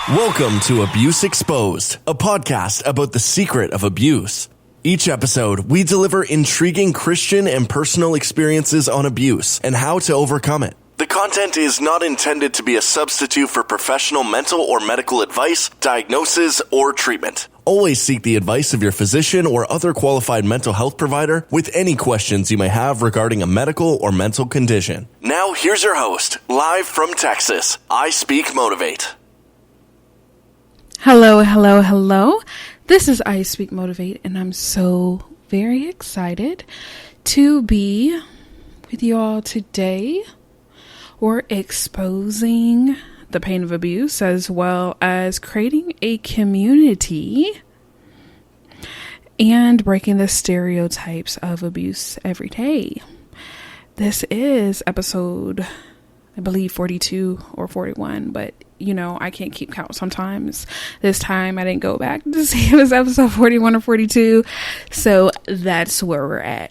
Welcome to Abuse Exposed, a podcast about the secret of abuse. Each episode, we deliver intriguing Christian and personal experiences on abuse and how to overcome it. The content is not intended to be a substitute for professional mental or medical advice, diagnosis, or treatment. Always seek the advice of your physician or other qualified mental health provider with any questions you may have regarding a medical or mental condition. Now, here's your host, live from Texas, ISpeakMotivate. Hello. This is ISpeakMotivate, and I'm so very excited to be with you all today. We're exposing the pain of abuse as well as creating a community and breaking the stereotypes of abuse every day. This is episode, I believe, 42 or 41, but I can't keep count sometimes. This time I didn't go back to see if it was episode 41 or 42. So that's where we're at.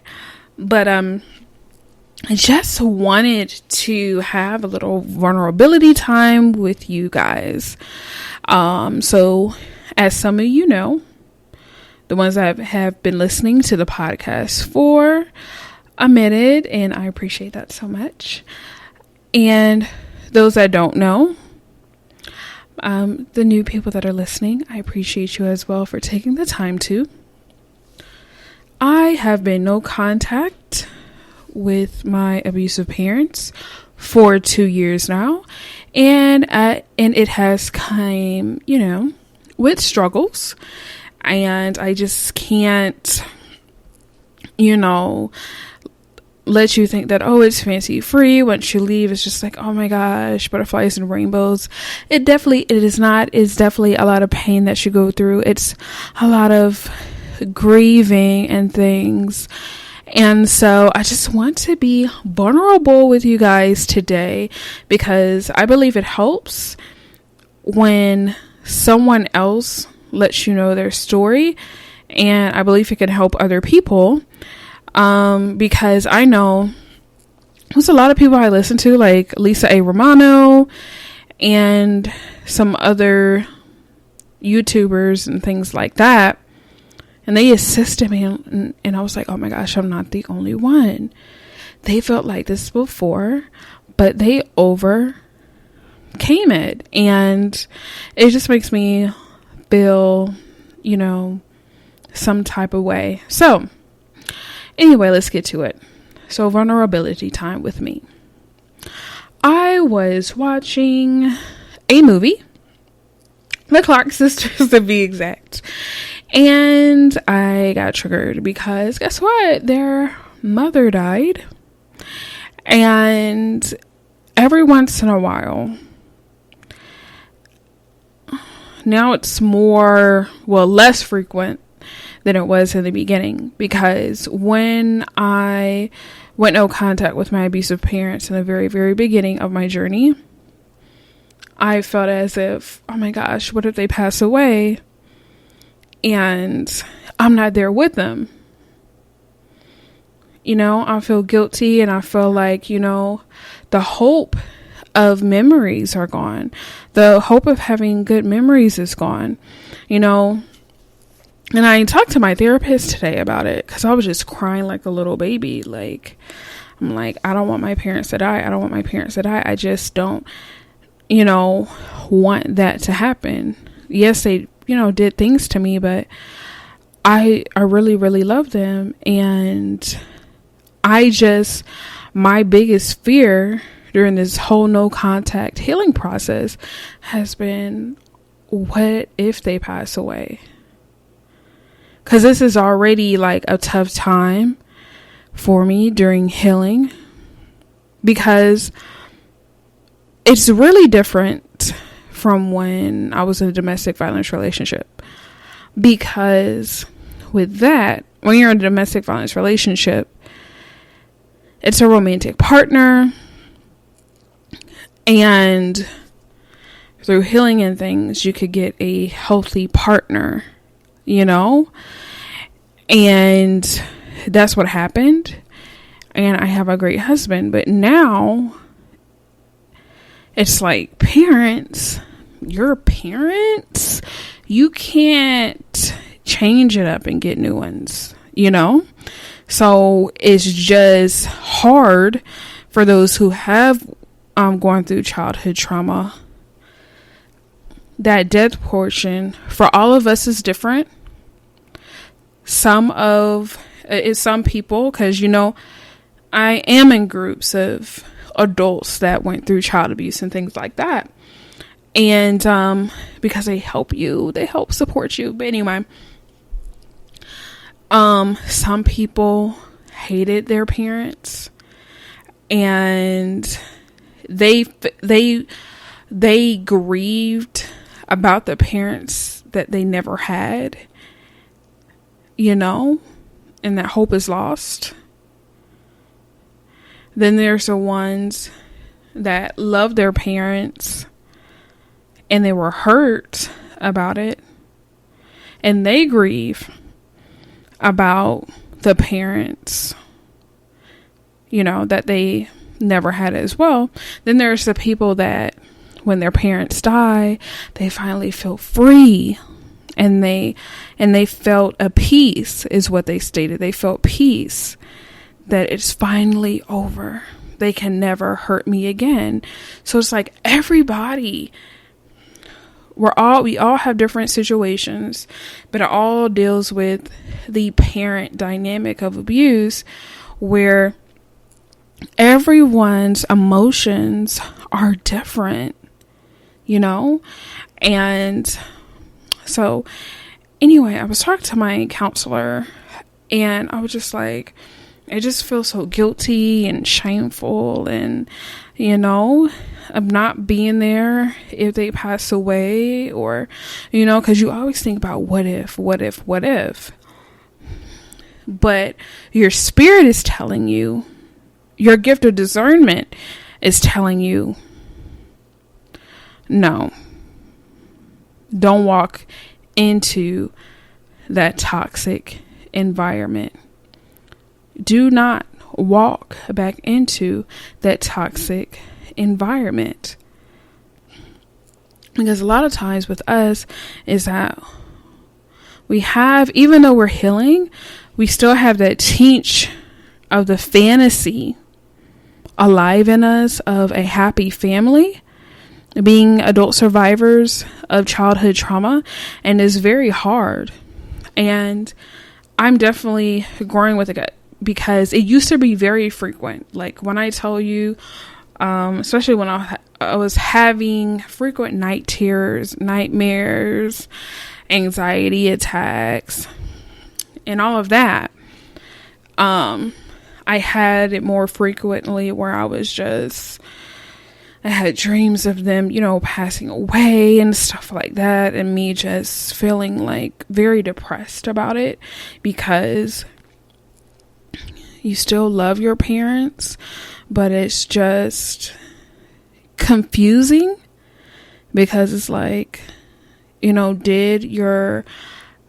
But I just wanted to have a little vulnerability time with you guys. So as some of you know, the ones that have been listening to the podcast for a minute, and I appreciate that so much. And those that don't know, the new people that are listening, I appreciate you as well for taking the time to. I have been no contact with my abusive parents for 2 years now, and it has come, with struggles, and I just can't, let you think that, it's fancy free. Once you leave, it's just like, oh my gosh, butterflies and rainbows. It is not. It's definitely a lot of pain that you go through. It's a lot of grieving and things. And so I just want to be vulnerable with you guys today, because I believe it helps when someone else lets you know their story. And I believe it can help other people. Because I know there's a lot of people I listen to, like Lisa A. Romano and some other YouTubers and things like that. And they assisted me, and I was like, oh my gosh, I'm not the only one. They felt like this before, but they overcame it. And it just makes me feel, some type of way. So anyway, let's get to it. So vulnerability time with me. I was watching a movie, The Clark Sisters to be exact. And I got triggered because guess what? Their mother died. And every once in a while, now it's less frequent than it was in the beginning, because when I went no contact with my abusive parents in the very, very beginning of my journey, I felt as if, oh my gosh, what if they pass away and I'm not there with them? I feel guilty, and I feel like, the hope of memories are gone. The hope of having good memories is gone, And I talked to my therapist today about it, because I was just crying like a little baby. I'm like, I don't want my parents to die. I don't want my parents to die. I just don't, want that to happen. Yes, they, did things to me, but I really, really love them. And my biggest fear during this whole no contact healing process has been, what if they pass away? Because this is already like a tough time for me during healing, because it's really different from when I was in a domestic violence relationship. Because with that, when you're in a domestic violence relationship, it's a romantic partner, and through healing and things, you could get a healthy partner. And that's what happened. And I have a great husband, but now it's like parents your parents, you can't change it up and get new ones, you know? So it's just hard for those who have gone through childhood trauma. That death portion for all of us is different. Some people, because, you know, I am in groups of adults that went through child abuse and things like that. And because they help you, they help support you. But anyway, some people hated their parents, and they grieved about the parents that they never had, you know, and that hope is lost. Then there's the ones that love their parents and they were hurt about it, and they grieve about the parents, you know, that they never had as well. Then there's the people that when their parents die, they finally feel free, and they felt a peace, is what they stated. They felt peace, that it's finally over. They can never hurt me again. So it's like everybody, we all have different situations, but it all deals with the parent dynamic of abuse, where everyone's emotions are different, you know? And so anyway, I was talking to my counselor, and I was just like, I just feel so guilty and shameful, and, you know, of not being there if they pass away, or, you know, because you always think about what if. But your spirit is telling you, your gift of discernment is telling you, no, don't walk into that toxic environment. Do not walk back into that toxic environment. Because a lot of times with us is that we have, even though we're healing, we still have that tinge of the fantasy alive in us of a happy family, being adult survivors of childhood trauma, and it's very hard. And I'm definitely growing with it, because it used to be very frequent. Like when I tell you, especially when I was having frequent night terrors, nightmares, anxiety attacks, and all of that, I had it more frequently where I had dreams of them, you know, passing away and stuff like that, and me just feeling like very depressed about it, because you still love your parents, but it's just confusing, because it's like, you know, did your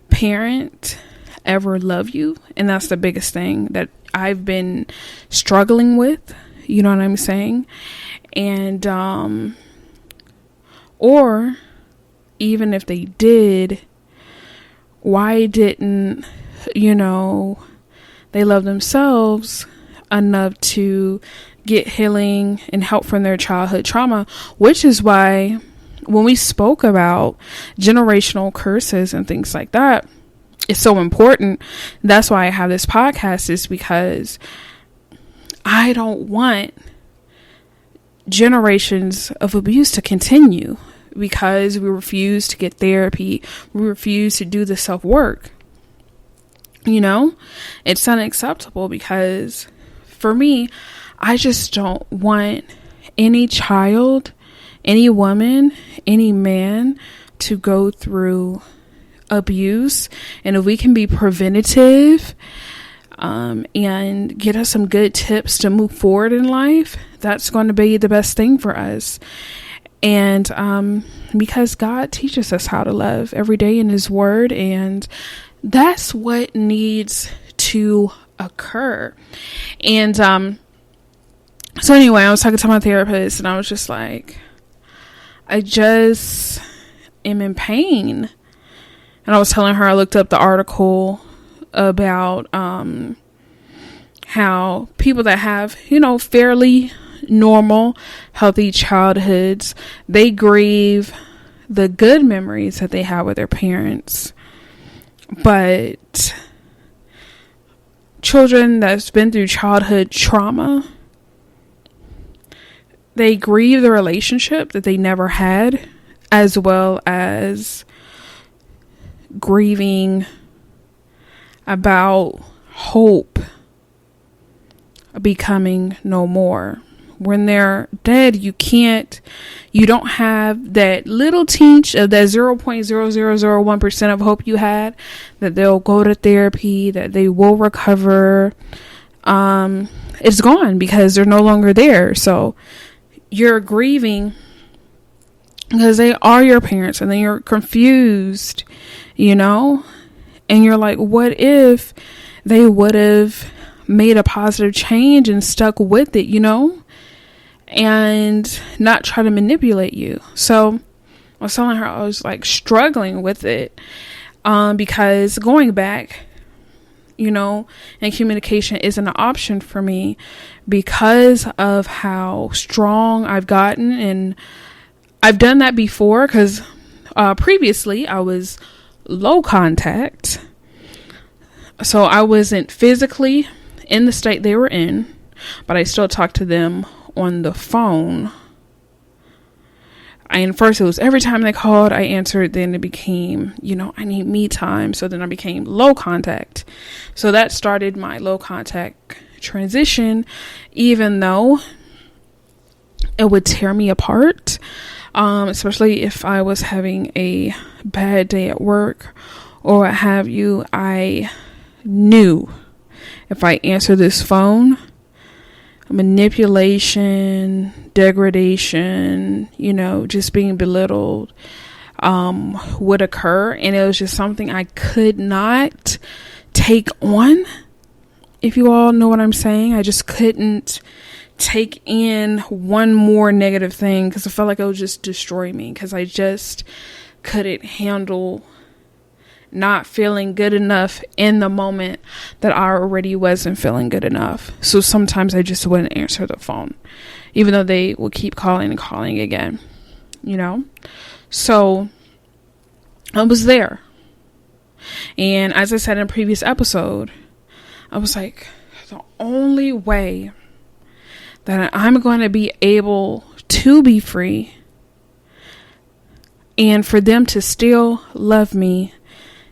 parent ever love you? And that's the biggest thing that I've been struggling with, you know what I'm saying? And or even if they did, why didn't, you know, they love themselves enough to get healing and help from their childhood trauma? Which is why when we spoke about generational curses and things like that, it's so important. That's why I have this podcast, is because I don't want generations of abuse to continue, because we refuse to get therapy. We refuse to do the self-work. You know, it's unacceptable, because for me, I just don't want any child, any woman, any man to go through abuse. And if we can be preventative, and get us some good tips to move forward in life, that's going to be the best thing for us. And because God teaches us how to love every day in His Word, and that's what needs to occur. And so anyway, I was talking to my therapist, and I was just like, I just am in pain. And I was telling her I looked up the article about how people that have, fairly normal, healthy childhoods, they grieve the good memories that they have with their parents. But children that's been through childhood trauma, they grieve the relationship that they never had, as well as grieving about hope becoming no more. When they're dead, you don't have that little tinge of that 0.0001% of hope you had, that they'll go to therapy, that they will recover. It's gone because they're no longer there. So you're grieving because they are your parents, and then you're confused, and you're like, what if they would have made a positive change and stuck with it, and not try to manipulate you. So I was telling her I was like struggling with it, because going back, and communication isn't an option for me because of how strong I've gotten. And I've done that before because previously I was low contact. So I wasn't physically in the state they were in, but I still talked to them on the phone. And first it was every time they called, I answered. Then it became, I need me time. So then I became low contact. So that started my low contact transition, even though it would tear me apart. Especially if I was having a bad day at work or what have you. I knew if I answer this phone, manipulation, degradation, just being belittled, would occur. And it was just something I could not take on. If you all know what I'm saying, I just couldn't take in one more negative thing because I felt like it would just destroy me, because I just couldn't handle not feeling good enough in the moment that I already wasn't feeling good enough. So sometimes I just wouldn't answer the phone, even though they would keep calling and calling again, So I was there. And as I said in a previous episode, I was like, the only way that I'm going to be able to be free and for them to still love me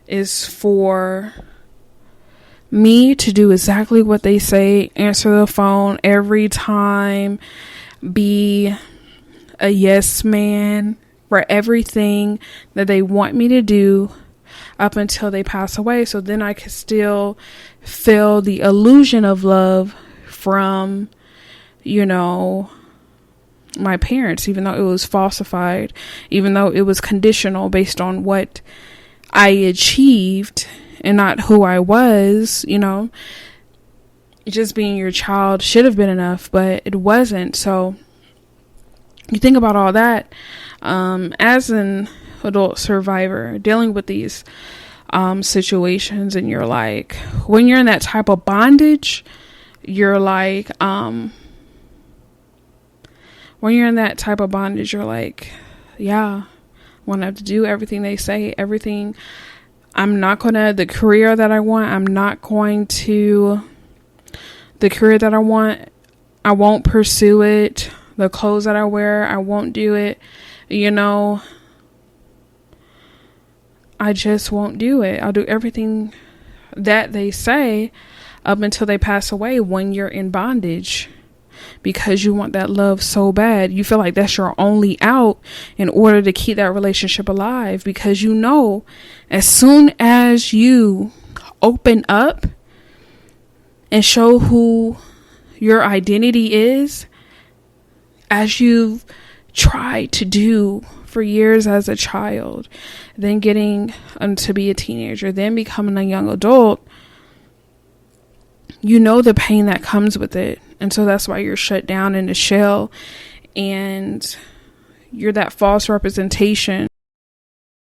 is for me to do exactly what they say, answer the phone every time, be a yes man for everything that they want me to do up until they pass away. So then I can still feel the illusion of love from, my parents, even though it was falsified, even though it was conditional based on what I achieved and not who I was. Just being your child should have been enough, but it wasn't. So you think about all that, as an adult survivor dealing with these situations, and you're like, when you're in that type of bondage, you're like, yeah, I want to have to do everything they say, everything. The career that I want, the career that I want, I won't pursue it. The clothes that I wear, I won't do it. I just won't do it. I'll do everything that they say up until they pass away when you're in bondage, because you want that love so bad. You feel like that's your only out in order to keep that relationship alive, because as soon as you open up and show who your identity is, as you've tried to do for years as a child, then getting to be a teenager, then becoming a young adult, the pain that comes with it. And so that's why you're shut down in a shell, and you're that false representation